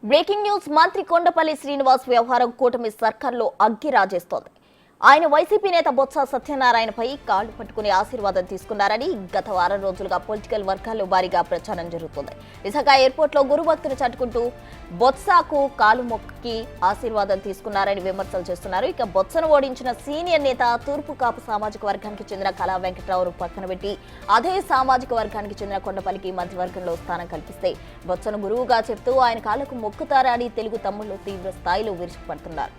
Breaking news మంత్రి కొండపల్లి శ్రీనివాస్ వ్యవహారం కూటమి సర్కార్లో అగ్గి రాజేస్తోంది. ఆయన వైసీపీ నేత బొత్స సత్యనారాయణపై కాళ్లు పట్టుకుని ఆశీర్వాదం తీసుకున్నారని గత వారం రోజులుగా పొలిటికల్ వర్గాల్లో భారీగా ప్రచారం జరుగుతుంది. విశాఖ ఎయిర్పోర్ట్లో గురుభక్తులు చట్టుకుంటూ బొత్సకు కాలు మొక్కి ఆశీర్వాదం తీసుకున్నారని విమర్శలు చేస్తున్నారు. ఇక బొత్సను ఓడించిన సీనియర్ నేత తూర్పు కాపు సామాజిక వర్గానికి చెందిన కళా వెంకట్రావు పక్కన పెట్టి అదే సామాజిక వర్గానికి చెందిన కొండపల్లికి మంత్రివర్గంలో స్థానం కల్పిస్తే బొత్సను గురువుగా చెప్తూ ఆయన కాళ్లకు మొక్కుతారని తెలుగు తమ్ముళ్లు తీవ్ర స్థాయిలో విరుచుకుపడుతున్నారు.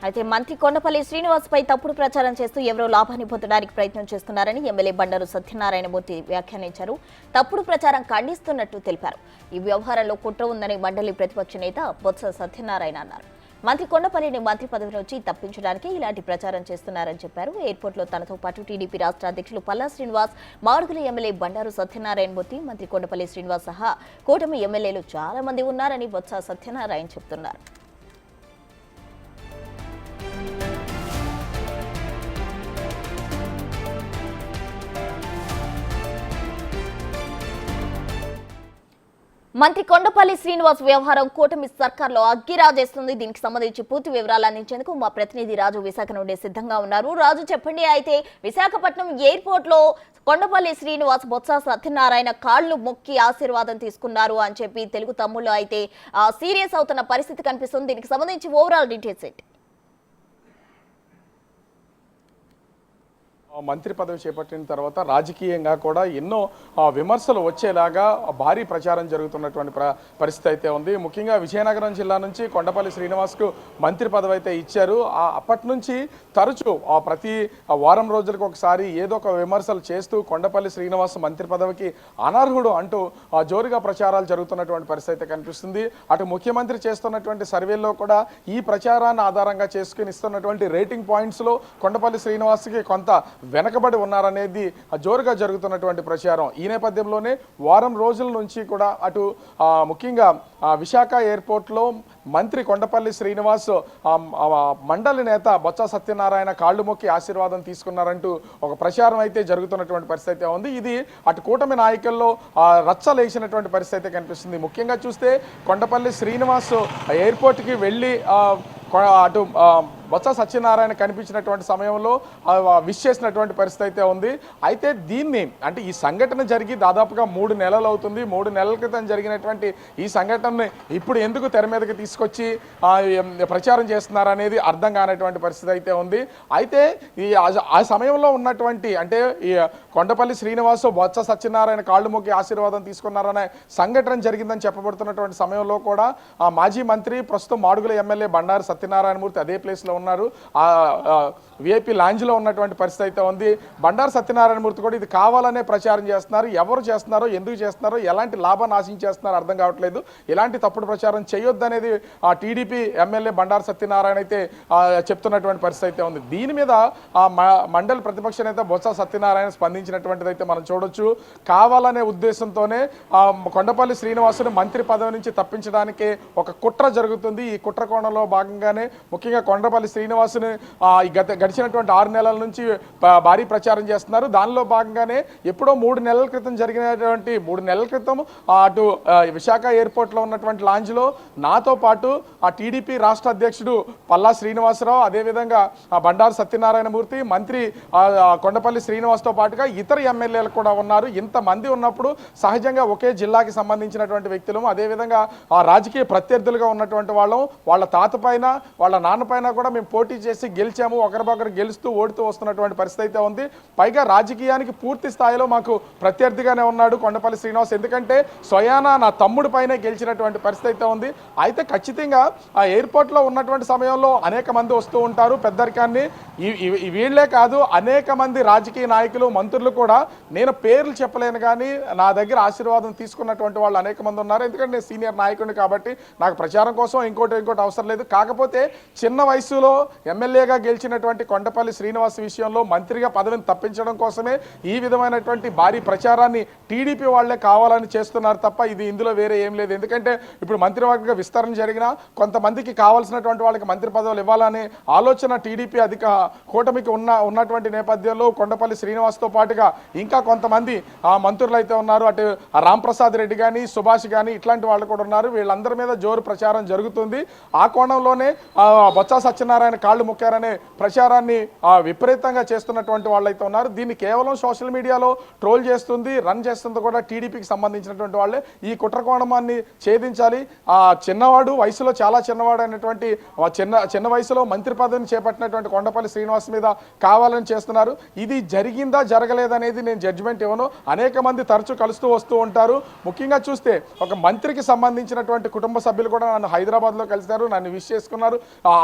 అయితే మంత్రి కొండపల్లి శ్రీనివాస్ పై తప్పుడు ప్రచారం చేస్తూ ఎవరో లాభాన్ని పొందడానికి ప్రయత్నం చేస్తున్నారని ఎమ్మెల్యే బండారు సత్యనారాయణమూర్తి వ్యాఖ్యానించారు. తప్పుడు ప్రచారం ఖండిస్తున్నట్టు తెలిపారు. ఈ వ్యవహారంలో కుట్ర ఉందని మండలి ప్రతిపక్ష నేత బొత్స సత్యనారాయణ అన్నారు. మంత్రి కొండపల్లిని మంత్రి పదవి నుంచి తప్పించడానికి ఇలాంటి ప్రచారం చేస్తున్నారని చెప్పారు. ఎయిర్పోర్ట్లో తనతో పాటు టీడీపీ రాష్ట్ర అధ్యక్షులు పల్లా శ్రీనివాస్, మాడుగుల ఎమ్మెల్యే బండారు సత్యనారాయణమూర్తి, మంత్రి కొండపల్లి శ్రీనివాస్ సహా కూటమి ఎమ్మెల్యేలు చాలా మంది ఉన్నారని బొత్స సత్యనారాయణ చెబుతున్నారు. మంత్రి కొండపల్లి శ్రీనివాస్ వ్యవహారం కూటమి సర్కార్లో అగ్గి రాజేస్తుంది. దీనికి సంబంధించి పూర్తి వివరాలు అందించేందుకు మా ప్రతినిధి రాజు విశాఖ నుండి సిద్ధంగా ఉన్నారు. రాజు, చెప్పండి. అయితే విశాఖపట్నం ఎయిర్పోర్ట్ లో కొండపల్లి శ్రీనివాస్ బొత్స సత్యనారాయణ కాళ్లు మొక్కి ఆశీర్వాదం తీసుకున్నారు అని చెప్పి తెలుగు తమ్ముళ్ళు అయితే సీరియస్ అవుతున్న పరిస్థితి కనిపిస్తుంది. దీనికి సంబంధించి ఓవరాల్ డీటెయిల్స్ ఏంటి? మంత్రి పదవి చేపట్టిన తర్వాత రాజకీయంగా కూడా ఎన్నో విమర్శలు వచ్చేలాగా భారీ ప్రచారం జరుగుతున్నటువంటి పరిస్థితి అయితే ఉంది. ముఖ్యంగా విజయనగరం జిల్లా నుంచి కొండపల్లి శ్రీనివాస్కు మంత్రి పదవి అయితే ఇచ్చారు. అప్పటి నుంచి తరచూ ప్రతి వారం రోజులకు ఒకసారి ఏదో ఒక విమర్శలు చేస్తూ కొండపల్లి శ్రీనివాస్ మంత్రి పదవికి అనర్హుడు అంటూ జోరుగా ప్రచారాలు జరుగుతున్నటువంటి పరిస్థితి అయితే కనిపిస్తుంది. అటు ముఖ్యమంత్రి చేస్తున్నటువంటి సర్వేల్లో కూడా ఈ ప్రచారాన్ని ఆధారంగా చేసుకుని ఇస్తున్నటువంటి రేటింగ్ పాయింట్స్లో కొండపల్లి శ్రీనివాస్కి కొంత వెనకబడి ఉన్నారనేది జోరుగా జరుగుతున్నటువంటి ప్రచారం. ఈ నేపథ్యంలోనే వారం రోజుల నుంచి కూడా అటు ముఖ్యంగా విశాఖ ఎయిర్పోర్ట్లో మంత్రి కొండపల్లి శ్రీనివాస్ మండలి నేత బొత్స సత్యనారాయణ కాళ్లు మొక్కి ఆశీర్వాదం తీసుకున్నారంటూ ఒక ప్రచారం అయితే జరుగుతున్నటువంటి పరిస్థితి అయితే ఉంది. ఇది అటు కూటమి నాయకుల్లో రచ్చలేసినటువంటి పరిస్థితి అయితే కనిపిస్తుంది. ముఖ్యంగా చూస్తే కొండపల్లి శ్రీనివాస్ ఎయిర్పోర్ట్కి వెళ్ళి అటు బొత్స సత్యనారాయణ కనిపించినటువంటి సమయంలో విష్ చేసినటువంటి పరిస్థితి అయితే ఉంది. అయితే దీన్ని అంటే ఈ సంఘటన జరిగి దాదాపుగా 3 నెలలు అవుతుంది. 3 నెలల క్రితం జరిగినటువంటి ఈ సంఘటనని ఇప్పుడు ఎందుకు తెర మీదకి తీసుకొచ్చి ప్రచారం చేస్తున్నారనేది అర్థం కానటువంటి పరిస్థితి అయితే ఉంది. అయితే ఆ సమయంలో ఉన్నటువంటి అంటే ఈ కొండపల్లి శ్రీనివాస్ బొత్స సత్యనారాయణ కాళ్ళు మొక్కి ఆశీర్వాదం తీసుకున్నారనే సంఘటన జరిగిందని చెప్పబడుతున్నటువంటి సమయంలో కూడా మాజీ మంత్రి ప్రస్తుతం మాడుగుల ఎమ్మెల్యే బండారు సత్యనారాయణమూర్తి అదే ప్లేస్లో ఉన్నారు. విఐపి లాంజ్లో ఉన్నటువంటి పరిస్థితి అయితే ఉంది. బండారు సత్యనారాయణమూర్తి కూడా ఇది కావాలనే ప్రచారం చేస్తున్నారు. ఎవరు చేస్తున్నారో, ఎందుకు చేస్తున్నారో, ఎలాంటి లాభాన్ని ఆశించేస్తున్నారో అర్థం కావట్లేదు. ఇలాంటి తప్పుడు ప్రచారం చేయొద్దనేది టీడీపీ ఎమ్మెల్యే బండారు సత్యనారాయణ అయితే చెప్తున్నటువంటి పరిస్థితి అయితే ఉంది. దీని మీద మండలి ప్రతిపక్ష నేత బొత్స సత్యనారాయణ స్పందించినటువంటిది అయితే మనం చూడొచ్చు. కావాలనే ఉద్దేశంతోనే కొండపల్లి శ్రీనివాసుని మంత్రి పదవి నుంచి తప్పించడానికి ఒక కుట్ర జరుగుతుంది. ఈ కుట్ర కోణంలో భాగంగానే ముఖ్యంగా కొండపల్లి శ్రీనివాసుని గడిచినటువంటి 6 నెలల నుంచి భారీ ప్రచారం చేస్తున్నారు. దానిలో భాగంగానే ఎప్పుడో 3 నెలల క్రితం జరిగినటువంటి 3 నెలల క్రితం అటు విశాఖ ఎయిర్పోర్ట్లో ఉన్నటువంటి లాంజ్లో నాతో పాటు ఆ టీడీపీ రాష్ట్ర అధ్యక్షుడు పల్లా శ్రీనివాసరావు, అదేవిధంగా బండారు సత్యనారాయణమూర్తి, మంత్రి కొండపల్లి శ్రీనివాస్తో పాటుగా ఇతర ఎమ్మెల్యేలు కూడా ఉన్నారు. ఇంతమంది ఉన్నప్పుడు సహజంగా ఒకే జిల్లాకి సంబంధించినటువంటి వ్యక్తులు, అదేవిధంగా రాజకీయ ప్రత్యర్థులుగా ఉన్నటువంటి వాళ్ళం, వాళ్ళ తాత పైన వాళ్ళ నాన్న పైన కూడా మేము పోటీ చేసి గెలిచాము, ఒకరికొకరు గెలుస్తూ ఓడుతూ వస్తున్నటువంటి పరిస్థితి అయితే ఉంది. పైగా రాజకీయానికి పూర్తి స్థాయిలో మాకు ప్రత్యర్థిగానే ఉన్నాడు కొండపల్లి శ్రీనివాస్. ఎందుకంటే స్వయానా నా తమ్ముడి పైనే గెలిచినటువంటి పరిస్థితి అయితే ఉంది. అయితే ఖచ్చితంగా ఆ ఎయిర్పోర్ట్లో ఉన్నటువంటి సమయంలో అనేక మంది వస్తూ ఉంటారు. పెద్దరికాన్ని వీళ్లే కాదు, అనేక మంది రాజకీయ నాయకులు, మంత్రులు కూడా, నేను పేర్లు చెప్పలేను కానీ నా దగ్గర ఆశీర్వాదం తీసుకున్నటువంటి వాళ్ళు అనేక మంది ఉన్నారు. ఎందుకంటే నేను సీనియర్ నాయకుడిని కాబట్టి నాకు ప్రచారం కోసం ఇంకోటి అవసరం లేదు. కాకపోతే చిన్న వయసులో ఎమ్మెల్యేగా గెలిచినటువంటి కొండపల్లి శ్రీనివాస్ విషయంలో మంత్రిగా పదవిని తప్పించడం కోసమే ఈ విధమైనటువంటి భారీ ప్రచారాన్ని టీడీపీ వాళ్లే కావాలని చేస్తున్నారు తప్ప ఇందులో వేరే ఏం లేదు. ఎందుకంటే ఇప్పుడు మంత్రివర్గ విస్తరణ జరిగినా కొంతమందికి కావాల్సినటువంటి వాళ్ళకి మంత్రి పదవులు ఇవ్వాలనే ఆలోచన టీడీపీ కూటమికి ఉన్నటువంటి నేపథ్యంలో కొండపల్లి శ్రీనివాస్తో పాటుగా ఇంకా కొంతమంది మంత్రులు అయితే ఉన్నారు. అటు రాంప్రసాద్ రెడ్డి కానీ, సుభాష్ కానీ, ఇట్లాంటి వాళ్ళు కూడా ఉన్నారు. వీళ్ళందరి మీద జోరు ప్రచారం జరుగుతుంది. ఆ కోణంలోనే బొత్స సత్యనారాయణ కాళ్ళు మొక్కారనే ప్రచారాన్ని విపరీతంగా చేస్తున్నటువంటి వాళ్ళు అయితే ఉన్నారు. దీన్ని కేవలం సోషల్ మీడియాలో ట్రోల్ చేస్తుంది, రన్ చేస్తుంది కూడా టీడీపీకి సంబంధించినటువంటి వాళ్ళే. ఈ కుట్ర కోణమాన్ని ఛేదించాలి. చిన్నవాడు, వయసులో చాలా చిన్నవాడు అయినటువంటి చిన్న వయసులో మంత్రి పదవిని చేపట్టినటువంటి కొండపల్లి శ్రీనివాస్ మీద కావాలని చేస్తున్నారు. ఇది జరిగిందా జరగలేదనేది నేను జడ్జిమెంట్ ఇవ్వను. అనేక మంది తరచూ కలుస్తూ వస్తూ ఉంటారు. ముఖ్యంగా చూస్తే ఒక మంత్రికి సంబంధించినటువంటి కుటుంబ సభ్యులు కూడా నన్ను హైదరాబాద్లో కలిశారు, నన్ను విష్ చేసుకున్నారు,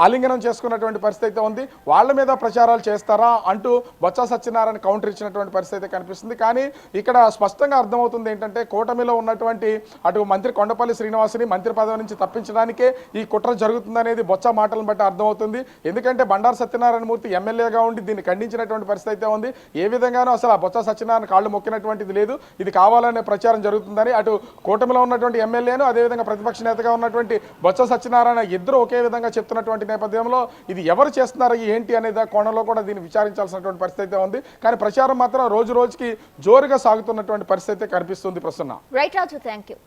ఆలింగనం చేసుకున్నటువంటి పరిస్థితి అయితే ఉంది. వాళ్ళ మీద ప్రచారాలు చేస్తారా అంటూ బొత్స సత్యనారాయణ కౌంటర్ ఇచ్చినటువంటి పరిస్థితి అయితే కనిపిస్తుంది. కానీ ఇక్కడ స్పష్టంగా అర్థమవుతుంది ఏంటంటే కూటమిలో ఉన్నటువంటి అటు మంత్రి కొండపల్లి శ్రీనివాసుని మంత్రి పదవి నుంచి తప్పించడానికే ఈ కుట్ర జరుగుతుందనేది బొత్స మాటలను బట్టి అర్థమవుతుంది. ఎందుకంటే బండారు సత్యనారాయణ మూర్తి ఎమ్మెల్యేగా ఉండి దీన్ని ఖండించినటువంటి పరిస్థితి అయితే ఉంది. ఏ విధంగానూ అసలు ఆ బొత్స సత్యనారాయణ కాళ్ళు మొక్కినటువంటిది లేదు. ఇది కావాలనే ప్రచారం జరుగుతుందని అటు కూటమిలో ఉన్నటువంటి ఎమ్మెల్యేను, అదేవిధంగా ప్రతిపక్ష నేతగా ఉన్నటువంటి బొత్స సత్యనారాయణ ఇద్దరు ఒకే విధంగా చెప్తున్నటువంటి నేపథ్యంలో ఇది ఎవరు చేస్తున్నారు ఏంటి అనే కోణంలో కూడా దీన్ని విచారించాల్సినటువంటి పరిస్థితి అయితే ఉంది. కానీ ప్రచారం మాత్రం రోజు రోజుకి జోరుగా సాగుతున్నటువంటి పరిస్థితి కనిపిస్తుంది. Prasanna. Right Raju, thank you.